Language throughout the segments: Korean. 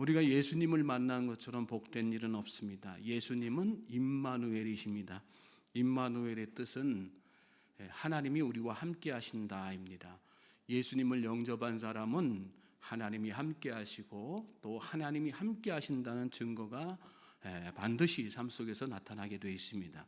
우리가 예수님을 만난 것처럼 복된 일은 없습니다. 예수님은 임마누엘이십니다. 임마누엘의 뜻은 하나님이 우리와 함께 하신다입니다. 예수님을 영접한 사람은 하나님이 함께 하시고 또 하나님이 함께 하신다는 증거가 반드시 삶 속에서 나타나게 되어 있습니다.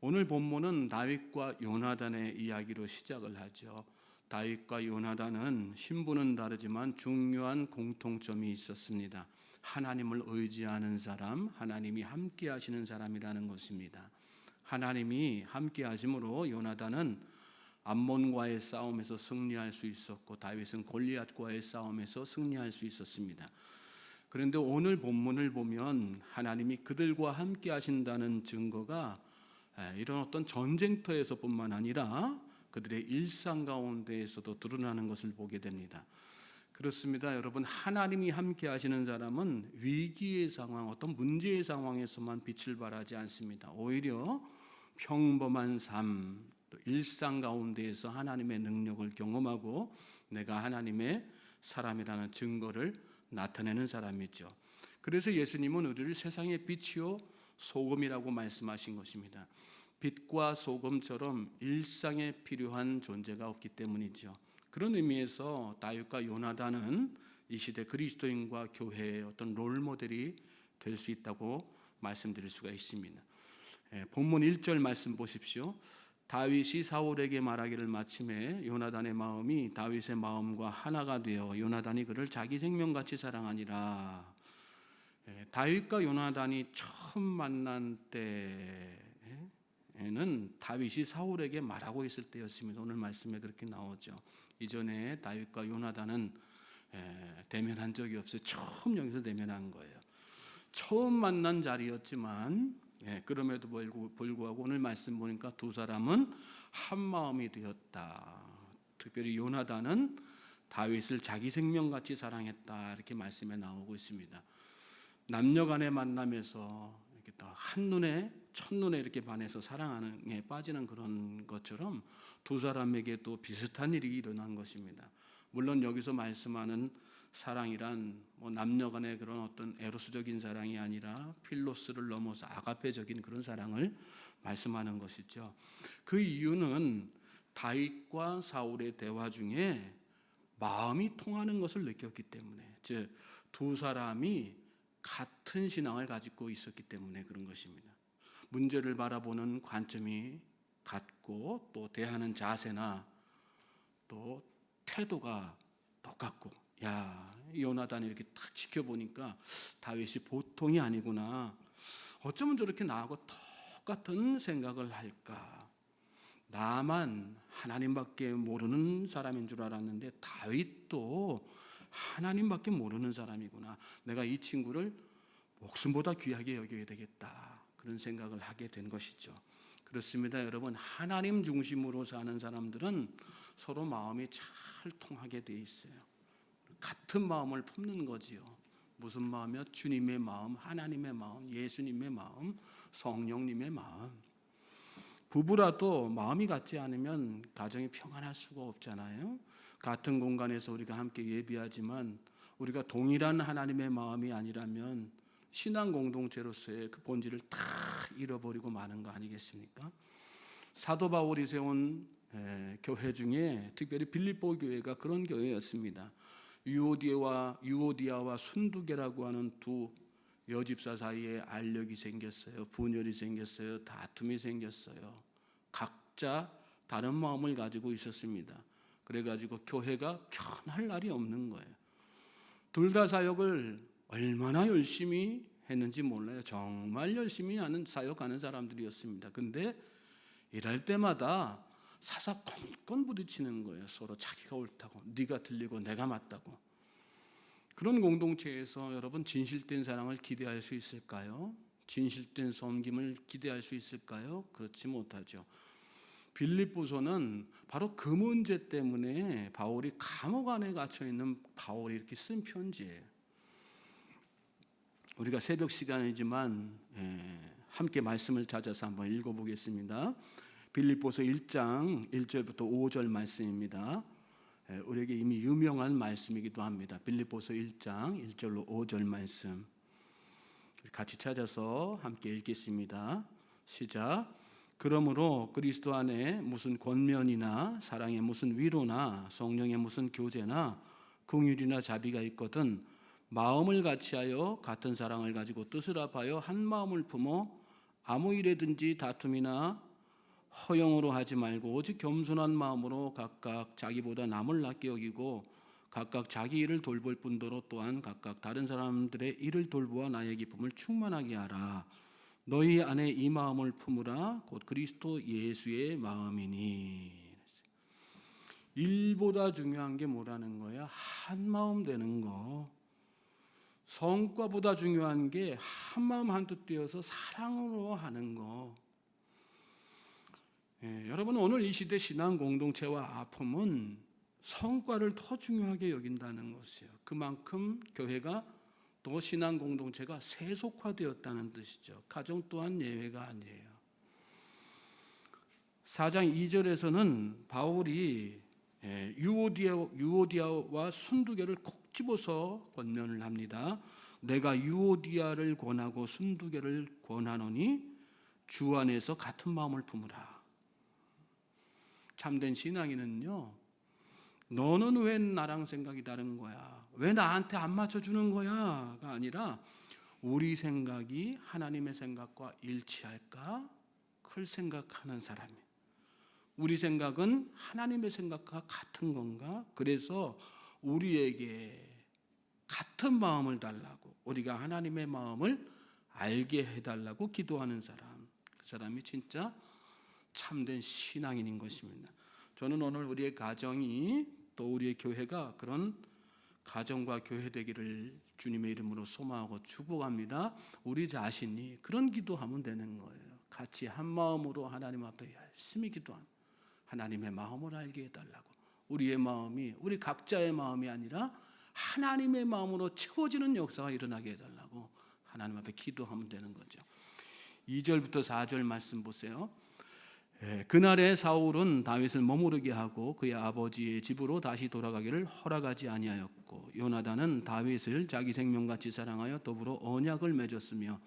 오늘 본문은 다윗과 요나단의 이야기로 시작을 하죠. 다윗과 요나단은 신분은 다르지만 중요한 공통점이 있었습니다. 하나님을 의지하는 사람, 하나님이 함께 하시는 사람이라는 것입니다. 하나님이 함께 하심으로 요나단은 암몬과의 싸움에서 승리할 수 있었고 다윗은 골리앗과의 싸움에서 승리할 수 있었습니다. 그런데 오늘 본문을 보면 하나님이 그들과 함께 하신다는 증거가 이런 어떤 전쟁터에서뿐만 아니라 그들의 일상 가운데에서도 드러나는 것을 보게 됩니다. 그렇습니다. 여러분, 하나님이 함께 하시는 사람은 위기의 상황, 어떤 문제의 상황에서만 빛을 발하지 않습니다. 오히려 평범한 삶, 또 일상 가운데에서 하나님의 능력을 경험하고 내가 하나님의 사람이라는 증거를 나타내는 사람이죠. 그래서 예수님은 우리를 세상의 빛이요 소금이라고 말씀하신 것입니다. 빛과 소금처럼 일상에 필요한 존재가 없기 때문이죠. 그런 의미에서 다윗과 요나단은 이 시대 그리스도인과 교회의 어떤 롤모델이 될 수 있다고 말씀드릴 수가 있습니다. 본문 1절 말씀 보십시오. 다윗이 사울에게 말하기를 마침에 요나단의 마음이 다윗의 마음과 하나가 되어 요나단이 그를 자기 생명같이 사랑하니라. 다윗과 요나단이 처음 만난 때에는 다윗이 사울에게 말하고 있을 때였습니다. 오늘 말씀에 그렇게 나오죠. 이전에 다윗과 요나단은 대면한 적이 없어요. 처음 여기서 대면한 거예요. 처음 만난 자리였지만 그럼에도 불구하고 오늘 말씀 보니까 두 사람은 한 마음이 되었다. 특별히 요나단은 다윗을 자기 생명같이 사랑했다. 이렇게 말씀에 나오고 있습니다. 남녀 간의 만남에서 이렇게 한눈에 첫눈에 이렇게 반해서 사랑하는 빠지는 그런 것처럼 두 사람에게 또 비슷한 일이 일어난 것입니다. 물론 여기서 말씀하는 사랑이란 남녀 간의 그런 어떤 에로스적인 사랑이 아니라 필로스를 넘어서 아가페적인 그런 사랑을 말씀하는 것이죠. 그 이유는 다윗과 사울의 대화 중에 마음이 통하는 것을 느꼈기 때문에, 즉 두 사람이 같은 신앙을 가지고 있었기 때문에 그런 것입니다. 문제를 바라보는 관점이 같고 또 대하는 자세나 또 태도가 똑같고, 요나단이 이렇게 딱 지켜보니까 다윗이 보통이 아니구나. 어쩌면 저렇게 나하고 똑같은 생각을 할까? 나만 하나님밖에 모르는 사람인 줄 알았는데 다윗도 하나님밖에 모르는 사람이구나. 내가 이 친구를 목숨보다 귀하게 여겨야 되겠다. 그런 생각을 하게 된 것이죠. 그렇습니다. 여러분, 하나님 중심으로 사는 사람들은 서로 마음이 잘 통하게 돼 있어요. 같은 마음을 품는 거지요. 무슨 마음이요? 주님의 마음, 하나님의 마음, 예수님의 마음, 성령님의 마음. 부부라도 마음이 같지 않으면 가정이 평안할 수가 없잖아요. 같은 공간에서 우리가 함께 예배하지만 우리가 동일한 하나님의 마음이 아니라면 신앙 공동체로서의 그 본질을 다 잃어버리고 마는 거 아니겠습니까? 사도 바울이 세운 교회 중에 특별히 빌립보 교회가 그런 교회였습니다. 유오디아와 순두계라고 하는 두 여집사 사이에 알력이 생겼어요. 분열이 생겼어요. 다툼이 생겼어요. 각자 다른 마음을 가지고 있었습니다. 그래가지고 교회가 편할 날이 없는 거예요. 둘 다 사역을 얼마나 열심히 했는지 몰라요. 정말 열심히 하는 사역하는 사람들이었습니다. 근데 일할 때마다 사사건건 부딪히는 거예요. 서로 자기가 옳다고, 네가 틀리고 내가 맞다고. 그런 공동체에서 여러분 진실된 사랑을 기대할 수 있을까요? 진실된 섬김을 기대할 수 있을까요? 그렇지 못하죠. 빌립보서는 바로 그 문제 때문에 바울이 감옥 안에 갇혀 있는 바울이 이렇게 쓴 편지예요. 우리가 새벽 시간이지만 함께 말씀을 찾아서 한번 읽어보겠습니다. 빌립보서 1장 1절부터 5절 말씀입니다. 우리에게 이미 유명한 말씀이기도 합니다. 빌립보서 1장 1절로 5절 말씀 같이 찾아서 함께 읽겠습니다. 시작. 그러므로 그리스도 안에 무슨 권면이나 사랑의 무슨 위로나 성령의 무슨 교제나 긍휼이나 자비가 있거든 마음을 같이하여 같은 사랑을 가지고 뜻을 합하여 한 마음을 품어 아무 일에든지 다툼이나 허영으로 하지 말고 오직 겸손한 마음으로 각각 자기보다 남을 낫게 여기고 각각 자기 일을 돌볼 뿐더러 또한 각각 다른 사람들의 일을 돌보아 나의 기쁨을 충만하게 하라. 너희 안에 이 마음을 품으라. 곧 그리스도 예수의 마음이니. 일보다 중요한 게 뭐라는 거야? 한 마음 되는 거. 성과보다 중요한 게 한 마음 한뜻 되어서 사랑으로 하는 거. 여러분 오늘 이 시대 신앙 공동체와 아픔은 성과를 더 중요하게 여긴다는 것이에요. 그만큼 교회가 또 신앙 공동체가 세속화되었다는 뜻이죠. 가정 또한 예외가 아니에요. 4장 2절에서는 바울이 유오디아와 순두개를 콕 집어서 권면을 합니다. 내가 유오디아를 권하고 순두개를 권하노니 주 안에서 같은 마음을 품으라. 참된 신앙인은요, 너는 왜 나랑 생각이 다른 거야? 왜 나한테 안 맞춰주는 거야? 가 아니라 우리 생각이 하나님의 생각과 일치할까? 그걸 생각하는 사람이에요. 우리 생각은 하나님의 생각과 같은 건가? 그래서 우리에게 같은 마음을 달라고, 우리가 하나님의 마음을 알게 해달라고 기도하는 사람, 그 사람이 진짜 참된 신앙인인 것입니다. 저는 오늘 우리의 가정이 또 우리의 교회가 그런 가정과 교회 되기를 주님의 이름으로 소망하고 축복합니다. 우리 자신이 그런 기도하면 되는 거예요. 같이 한 마음으로 하나님 앞에 열심히 기도하는, 하나님의 마음을 알게 해달라고. 우리의 마음이 우리 각자의 마음이 아니라 하나님의 마음으로 채워지는 역사가 일어나게 해달라고 하나님 앞에 기도하면 되는 거죠. 2절부터 4절 말씀 보세요. 그날에 사울은 다윗을 머무르게 하고 그의 아버지의 집으로 다시 돌아가기를 허락하지 아니하였고 요나단은 다윗을 자기 생명같이 사랑하여 더불어 언약을 맺었으며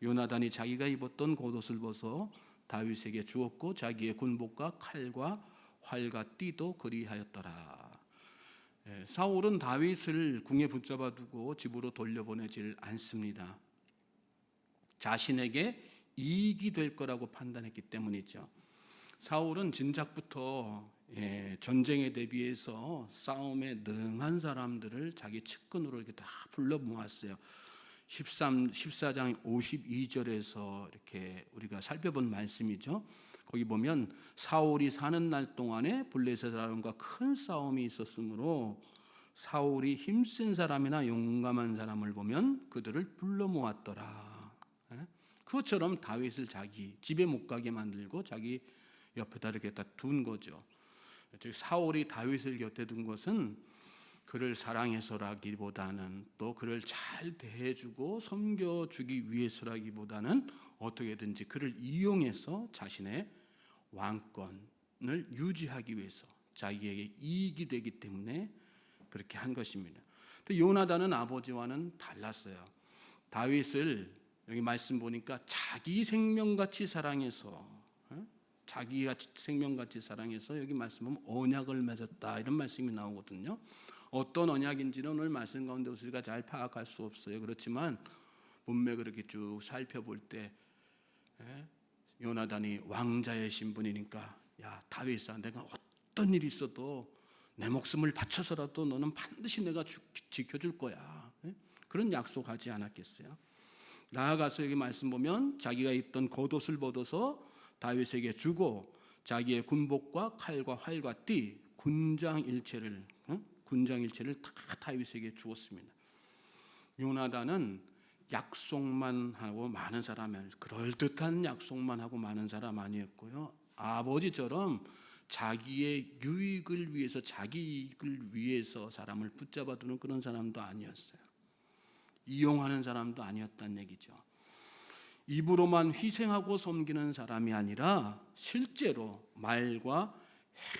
요나단이 자기가 입었던 겉옷을 벗어 다윗에게 주었고 자기의 군복과 칼과 활과 띠도 그리하였더라. 사울은 다윗을 궁에 붙잡아 두고 집으로 돌려보내질 않습니다. 자신에게 이익이 될 거라고 판단했기 때문이죠. 사울은 진작부터 전쟁에 대비해서 싸움에 능한 사람들을 자기 측근으로 이렇게 다 불러 모았어요. 14장 52절에서 이렇게 우리가 살펴본 말씀이죠. 거기 보면 사울이 사는 날 동안에 블레셋 사람과 큰 싸움이 있었으므로 사울이 힘센 사람이나 용감한 사람을 보면 그들을 불러 모았더라. 그것처럼 다윗을 자기 집에 못 가게 만들고 자기 옆에다 이렇게 다 둔 거죠. 즉 사울이 다윗을 곁에 둔 것은 그를 사랑해서라기보다는 또 그를 잘 대해주고 섬겨주기 위해서라기보다는 어떻게든지 그를 이용해서 자신의 왕권을 유지하기 위해서 자기에게 이익이 되기 때문에 그렇게 한 것입니다. 근데 요나단은 아버지와는 달랐어요. 다윗을 여기 말씀 보니까 자기 생명같이 사랑해서, 자기가 생명같이 사랑해서 여기 말씀 보면 언약을 맺었다 이런 말씀이 나오거든요. 어떤 언약인지는 오늘 말씀 가운데 우리가 잘 파악할 수 없어요. 그렇지만 문맥을 이렇게 쭉 살펴볼 때 요나단이 왕자의 신분이니까 야 다윗아, 내가 어떤 일이 있어도 내 목숨을 바쳐서라도 너는 반드시 내가 지켜줄 거야. 그런 약속하지 않았겠어요? 나아가서 여기 말씀 보면 자기가 입던 겉옷을 벗어서 다윗에게 주고 자기의 군복과 칼과 활과 띠, 군장 일체를 다 다윗에게 주었습니다. 요나단은 약속만 하고 많은 사람이에요. 그럴듯한 약속만 하고 많은 사람 아니었고요. 아버지처럼 자기의 유익을 위해서, 자기 이익을 위해서 사람을 붙잡아 두는 그런 사람도 아니었어요. 이용하는 사람도 아니었다는 얘기죠. 입으로만 희생하고 섬기는 사람이 아니라 실제로 말과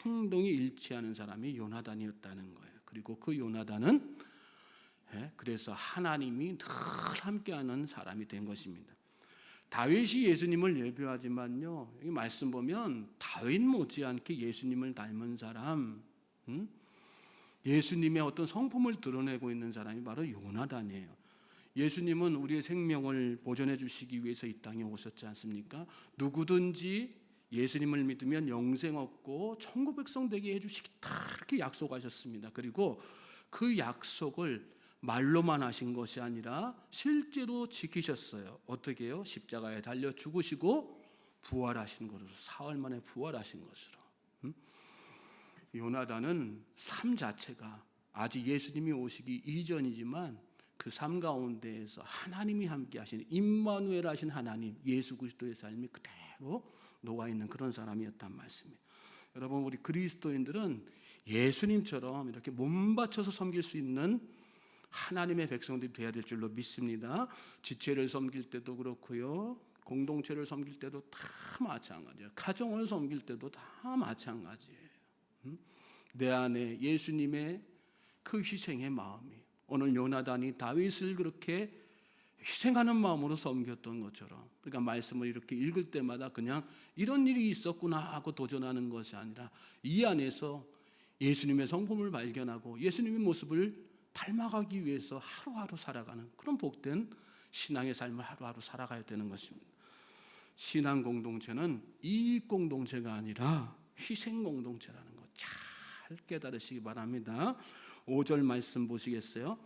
행동이 일치하는 사람이 요나단이었다는 거예요. 그리고 그 요나단은 그래서 하나님이 늘 함께하는 사람이 된 것입니다. 다윗이 예수님을 예표하지만요, 여기 말씀 보면 다윗 못지않게 예수님을 닮은 사람, 예수님의 어떤 성품을 드러내고 있는 사람이 바로 요나단이에요. 예수님은 우리의 생명을 보존해 주시기 위해서 이 땅에 오셨지 않습니까? 누구든지 예수님을 믿으면 영생 얻고 천국 백성 되게 해주시겠다 이렇게 약속하셨습니다. 그리고 그 약속을 말로만 하신 것이 아니라 실제로 지키셨어요. 어떻게 해요? 십자가에 달려 죽으시고 부활하신 것으로, 사흘 만에 부활하신 것으로. 요나단은 삶 자체가 아직 예수님이 오시기 이전이지만 그 삶 가운데에서 하나님이 함께 하시는 임마누엘 하신 하나님, 예수 그리스도의 삶이 그대로 녹아있는 그런 사람이었단 말씀이에요. 여러분, 우리 그리스도인들은 예수님처럼 이렇게 몸 바쳐서 섬길 수 있는 하나님의 백성들이 되어야 될 줄로 믿습니다. 지체를 섬길 때도 그렇고요, 공동체를 섬길 때도 다 마찬가지예요. 가정을 섬길 때도 다 마찬가지예요. 내 안에 예수님의 그 희생의 마음이, 오늘 요나단이 다윗을 그렇게 희생하는 마음으로 섬겼던 것처럼, 그러니까 말씀을 이렇게 읽을 때마다 그냥 이런 일이 있었구나 하고 도전하는 것이 아니라 이 안에서 예수님의 성품을 발견하고 예수님의 모습을 닮아가기 위해서 하루하루 살아가는 그런 복된 신앙의 삶을 하루하루 살아가야 되는 것입니다. 신앙 공동체는 이익 공동체가 아니라 희생 공동체라는 것 잘 깨달으시기 바랍니다. 5절 말씀 보시겠어요?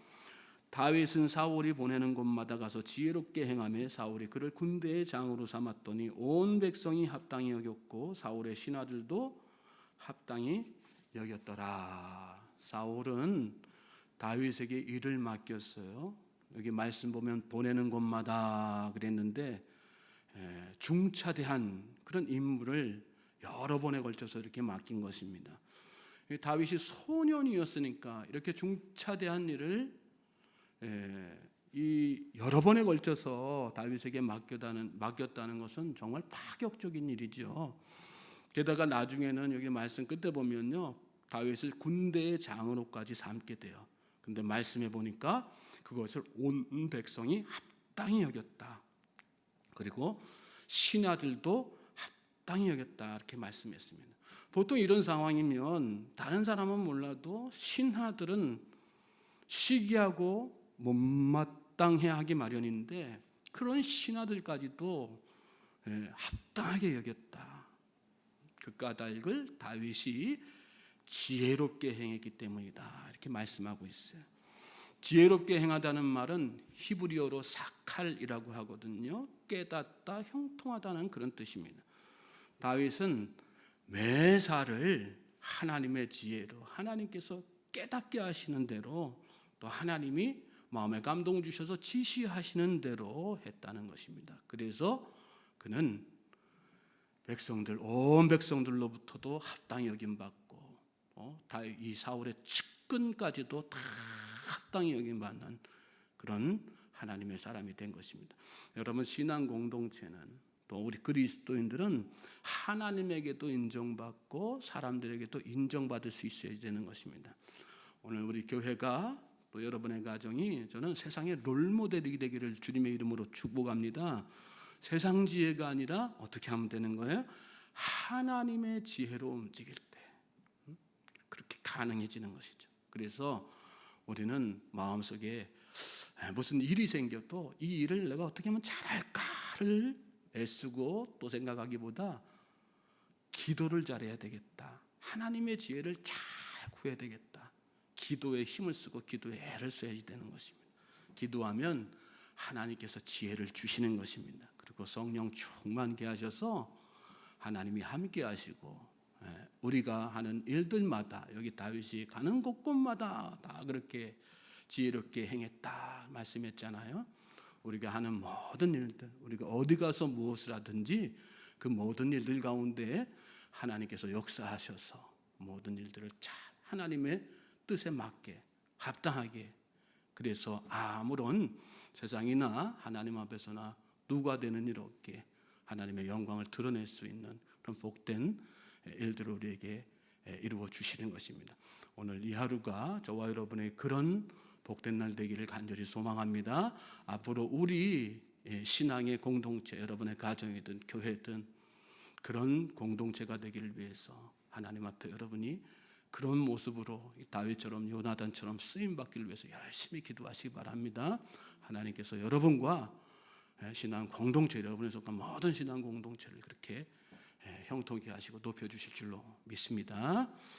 다윗은 사울이 보내는 곳마다 가서 지혜롭게 행하며 사울이 그를 군대의 장으로 삼았더니 온 백성이 합당히 여겼고 사울의 신하들도 합당히 여겼더라. 사울은 다윗에게 일을 맡겼어요. 여기 말씀 보면 보내는 곳마다 그랬는데 중차대한 그런 임무를 여러 번에 걸쳐서 이렇게 맡긴 것입니다. 다윗이 소년이었으니까 이렇게 중차대한 일을 이 여러 번에 걸쳐서 다윗에게 맡겼다는 것은 정말 파격적인 일이죠. 게다가 나중에는 여기 말씀 끝에 보면요, 다윗을 군대의 장으로까지 삼게 돼요. 근데 말씀해 보니까 그것을 온 백성이 합당히 여겼다. 그리고 신하들도 합당히 여겼다 이렇게 말씀했습니다. 보통 이런 상황이면 다른 사람은 몰라도 신하들은 시기하고 못마땅해 하기 마련인데 그런 신하들까지도 합당하게 여겼다. 그 까닭을 다윗이 지혜롭게 행했기 때문이다 이렇게 말씀하고 있어요. 지혜롭게 행하다는 말은 히브리어로 사칼이라고 하거든요. 깨닫다, 형통하다는 그런 뜻입니다. 다윗은 매사를 하나님의 지혜로, 하나님께서 깨닫게 하시는 대로, 또 하나님이 마음에 감동 주셔서 지시하시는 대로 했다는 것입니다. 그래서 그는 온 백성들로부터도 합당히 여김받고 이 사울의 측근까지도 다 합당히 여김받는 그런 하나님의 사람이 된 것입니다. 여러분, 신앙 공동체는, 또 우리 그리스도인들은 하나님에게도 인정받고 사람들에게도 인정받을 수 있어야 되는 것입니다. 오늘 우리 교회가, 또 여러분의 가정이 저는 세상의 롤모델이 되기를 주님의 이름으로 축복합니다. 세상 지혜가 아니라 어떻게 하면 되는 거예요? 하나님의 지혜로 움직일 때 그렇게 가능해지는 것이죠. 그래서 우리는 마음속에 무슨 일이 생겨도 이 일을 내가 어떻게 하면 잘할까를 애쓰고 또 생각하기보다 기도를 잘해야 되겠다, 하나님의 지혜를 잘 구해야 되겠다, 기도에 힘을 쓰고 기도에 애를 써야지 되는 것입니다. 기도하면 하나님께서 지혜를 주시는 것입니다. 그리고 성령 충만케 하셔서 하나님이 함께 하시고 우리가 하는 일들마다, 여기 다윗이 가는 곳곳마다 다 그렇게 지혜롭게 행했다 말씀했잖아요. 우리가 하는 모든 일들, 우리가 어디 가서 무엇을 하든지 그 모든 일들 가운데 하나님께서 역사하셔서 모든 일들을 잘 하나님의 뜻에 맞게 합당하게, 그래서 아무런 세상이나 하나님 앞에서나 누가 되는 일 없게 하나님의 영광을 드러낼 수 있는 그런 복된 일들을 우리에게 이루어 주시는 것입니다. 오늘 이 하루가 저와 여러분의 그런 복된 날 되기를 간절히 소망합니다. 앞으로 우리 신앙의 공동체, 여러분의 가정이든 교회든 그런 공동체가 되기를 위해서 하나님 앞에 여러분이 그런 모습으로 다윗처럼 요나단처럼 쓰임 받기를 위해서 열심히 기도하시기 바랍니다. 하나님께서 여러분과 신앙 공동체, 여러분에 속한 모든 신앙 공동체를 그렇게 형통케 하시고 높여주실 줄로 믿습니다.